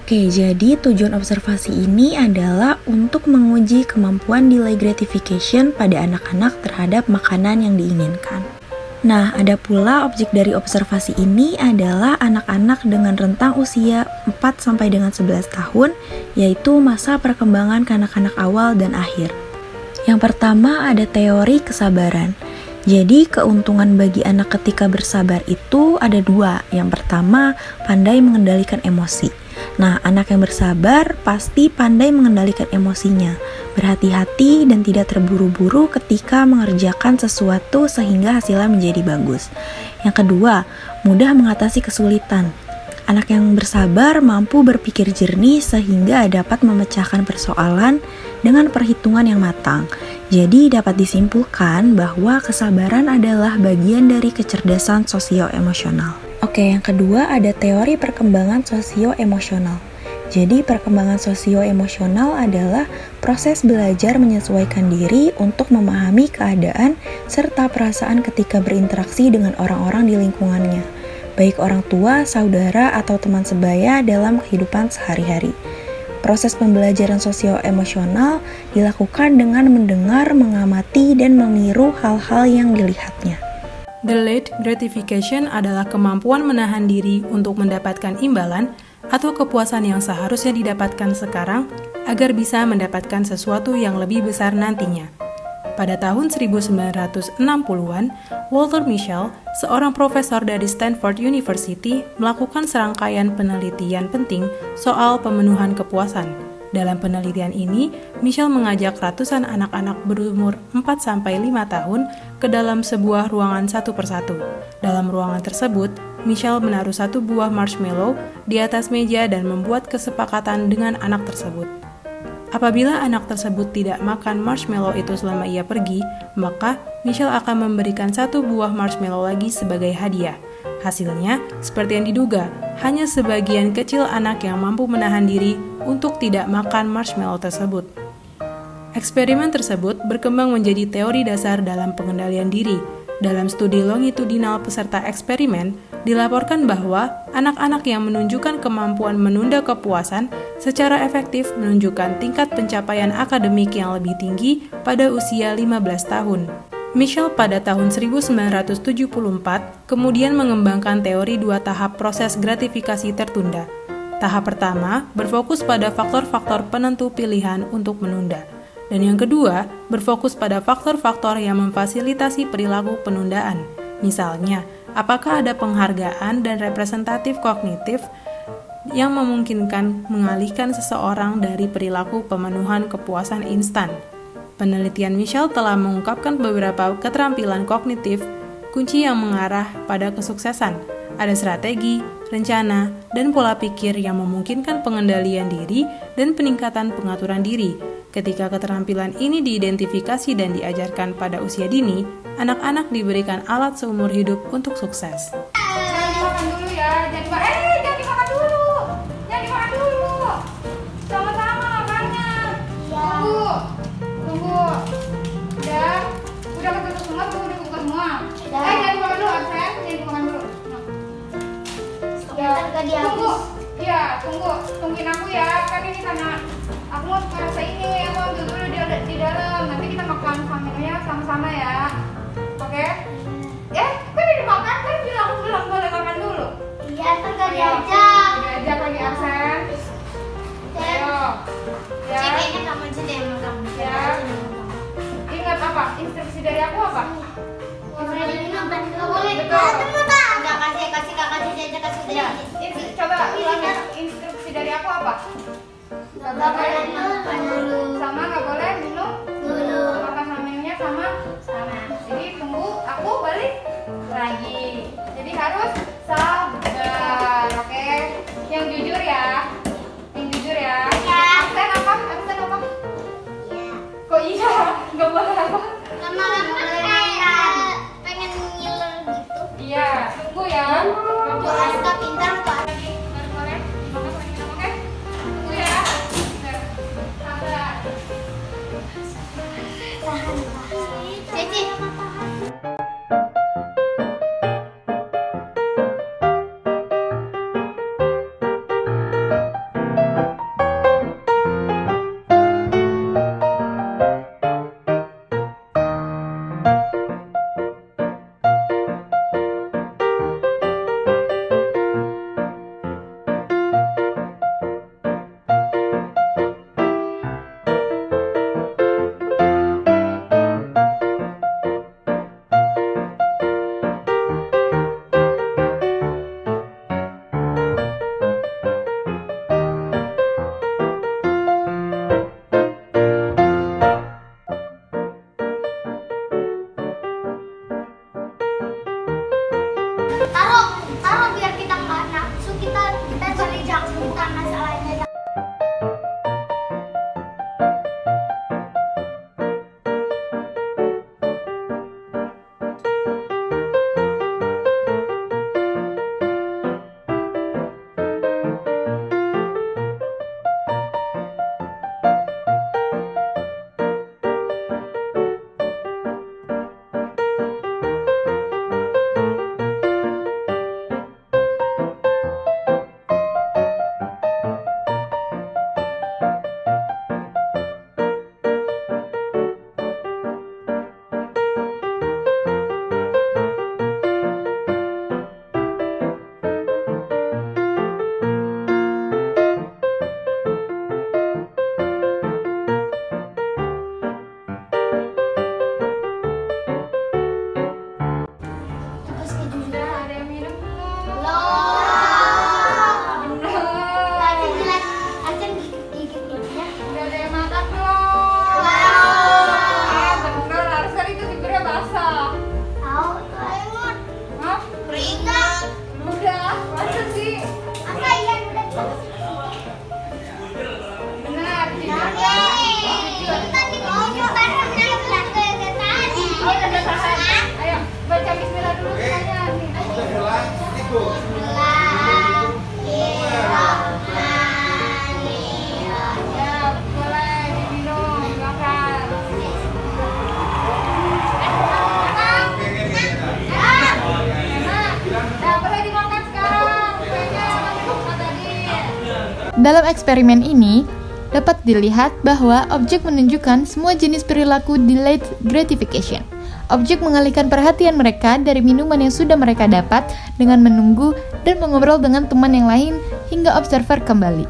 Oke, jadi tujuan observasi ini adalah untuk menguji kemampuan delay gratification pada anak-anak terhadap makanan yang diinginkan. Nah, ada pula objek dari observasi ini adalah anak-anak dengan rentang usia 4 sampai dengan 11 tahun, yaitu masa perkembangan kanak-kanak awal dan akhir. Yang pertama ada teori kesabaran. Jadi, keuntungan bagi anak ketika bersabar itu ada dua. Yang pertama, pandai mengendalikan emosi. Nah, anak yang bersabar pasti pandai mengendalikan emosinya, berhati-hati dan tidak terburu-buru ketika mengerjakan sesuatu sehingga hasilnya menjadi bagus. Yang kedua, mudah mengatasi kesulitan. Anak yang bersabar mampu berpikir jernih sehingga dapat memecahkan persoalan dengan perhitungan yang matang. Jadi dapat disimpulkan bahwa kesabaran adalah bagian dari kecerdasan sosio-emosional. Oke, yang kedua ada teori perkembangan sosio-emosional. Jadi perkembangan sosio-emosional adalah proses belajar menyesuaikan diri untuk memahami keadaan serta perasaan ketika berinteraksi dengan orang-orang di lingkungannya, baik orang tua, saudara, atau teman sebaya dalam kehidupan sehari-hari. Proses pembelajaran sosio-emosional dilakukan dengan mendengar, mengamati, dan meniru hal-hal yang dilihatnya. Delayed gratification adalah kemampuan menahan diri untuk mendapatkan imbalan atau kepuasan yang seharusnya didapatkan sekarang agar bisa mendapatkan sesuatu yang lebih besar nantinya. Pada tahun 1960-an, Walter Mischel, seorang profesor dari Stanford University, melakukan serangkaian penelitian penting soal pemenuhan kepuasan. Dalam penelitian ini, Mischel mengajak ratusan anak-anak berumur 4-5 tahun ke dalam sebuah ruangan satu persatu. Dalam ruangan tersebut, Mischel menaruh satu buah marshmallow di atas meja dan membuat kesepakatan dengan anak tersebut. Apabila anak tersebut tidak makan marshmallow itu selama ia pergi, maka Mischel akan memberikan satu buah marshmallow lagi sebagai hadiah. Hasilnya, seperti yang diduga, hanya sebagian kecil anak yang mampu menahan diri untuk tidak makan marshmallow tersebut. Eksperimen tersebut berkembang menjadi teori dasar dalam pengendalian diri. Dalam studi longitudinal peserta eksperimen, dilaporkan bahwa anak-anak yang menunjukkan kemampuan menunda kepuasan secara efektif menunjukkan tingkat pencapaian akademik yang lebih tinggi pada usia 15 tahun. Mischel pada tahun 1974 kemudian mengembangkan teori dua tahap proses gratifikasi tertunda. Tahap pertama berfokus pada faktor-faktor penentu pilihan untuk menunda, dan yang kedua berfokus pada faktor-faktor yang memfasilitasi perilaku penundaan. Misalnya, apakah ada penghargaan dan representatif kognitif yang memungkinkan mengalihkan seseorang dari perilaku pemenuhan kepuasan instan. Penelitian Mischel telah mengungkapkan beberapa keterampilan kognitif kunci yang mengarah pada kesuksesan. Ada strategi, rencana, dan pola pikir yang memungkinkan pengendalian diri dan peningkatan pengaturan diri. Ketika keterampilan ini diidentifikasi dan diajarkan pada usia dini, anak-anak diberikan alat seumur hidup untuk sukses. Jangan dimakan dulu ya, jangan dimakan dulu. Jangan dimakan dulu. Sama-sama makannya. Tunggu. Udah ketutup semua, udah buka semua. Jangan dimakan dulu, Absen. Jangan dimakan dulu. Tungguin aku ya. Kan ini karena aku mau rasa ini, aku ambil dulu di dalam. Nanti kita makan sambilnya sama-sama ya. Oke? Kan udah dimakan, kan bilang belum boleh makan dulu. Iya, kan gak diajak. Diajak lagi Absen. Ayo. Ya. Kayaknya kamu aja deh yang makan. Ya. Ingat apa? Instruksi dari aku apa? Boleh diminum kan? Gak boleh. Betul. Udah kasih kakak aja kasih Ya. Coba ulangi instruksi dari aku apa? Gak boleh makan dulu. Sama nggak boleh minum Dulu. makan sama minumnya sama. Jadi tunggu aku balik lagi. Jadi harus sabar, oke? Yang jujur ya. Absen apa? Iya. Kok iya? Nggak boleh apa? Karena aku kan pengen ngiler gitu. Iya. Tunggu ya. Nggak Bu boleh. Aska pintar kok. Baru boleh dimakan sama minum, oke? Tunggu ya. Sabar. Tahan. Cici. Dalam eksperimen ini, dapat dilihat bahwa objek menunjukkan semua jenis perilaku delayed gratification. Objek mengalihkan perhatian mereka dari minuman yang sudah mereka dapat dengan menunggu dan mengobrol dengan teman yang lain hingga observer kembali.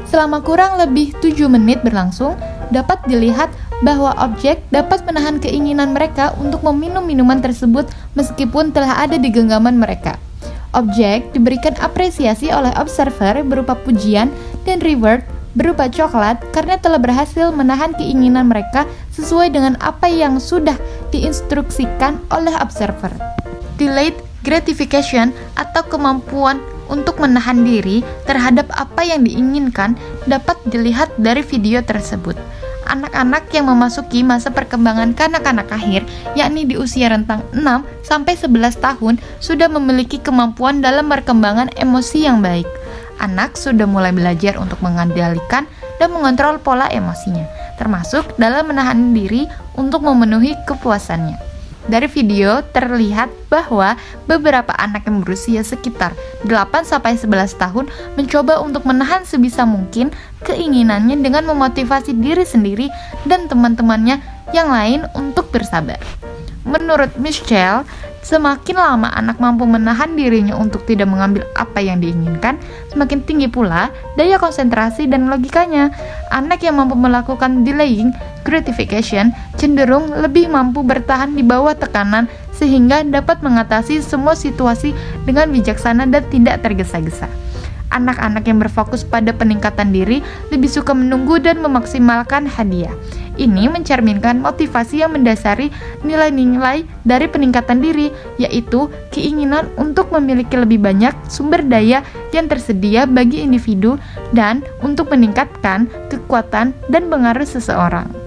Selama kurang lebih 7 menit berlangsung, dapat dilihat bahwa objek dapat menahan keinginan mereka untuk meminum minuman tersebut meskipun telah ada di genggaman mereka. Objek diberikan apresiasi oleh observer berupa pujian dan reward berupa coklat karena telah berhasil menahan keinginan mereka sesuai dengan apa yang sudah diinstruksikan oleh observer. Delayed gratification atau kemampuan untuk menahan diri terhadap apa yang diinginkan dapat dilihat dari video tersebut. Anak-anak yang memasuki masa perkembangan kanak-kanak akhir, yakni di usia rentang 6-11 tahun, sudah memiliki kemampuan dalam perkembangan emosi yang baik. Anak sudah mulai belajar untuk mengendalikan dan mengontrol pola emosinya, termasuk dalam menahan diri untuk memenuhi kepuasannya. Dari video terlihat bahwa beberapa anak yang berusia sekitar 8-11 tahun mencoba untuk menahan sebisa mungkin keinginannya dengan memotivasi diri sendiri dan teman-temannya yang lain untuk bersabar. Menurut Michelle, semakin lama anak mampu menahan dirinya untuk tidak mengambil apa yang diinginkan, semakin tinggi pula daya konsentrasi dan logikanya. Anak yang mampu melakukan delaying gratification cenderung lebih mampu bertahan di bawah tekanan sehingga dapat mengatasi semua situasi dengan bijaksana dan tidak tergesa-gesa. Anak-anak yang berfokus pada peningkatan diri lebih suka menunggu dan memaksimalkan hadiah. Ini mencerminkan motivasi yang mendasari nilai-nilai dari peningkatan diri, yaitu keinginan untuk memiliki lebih banyak sumber daya yang tersedia bagi individu dan untuk meningkatkan kekuatan dan pengaruh seseorang.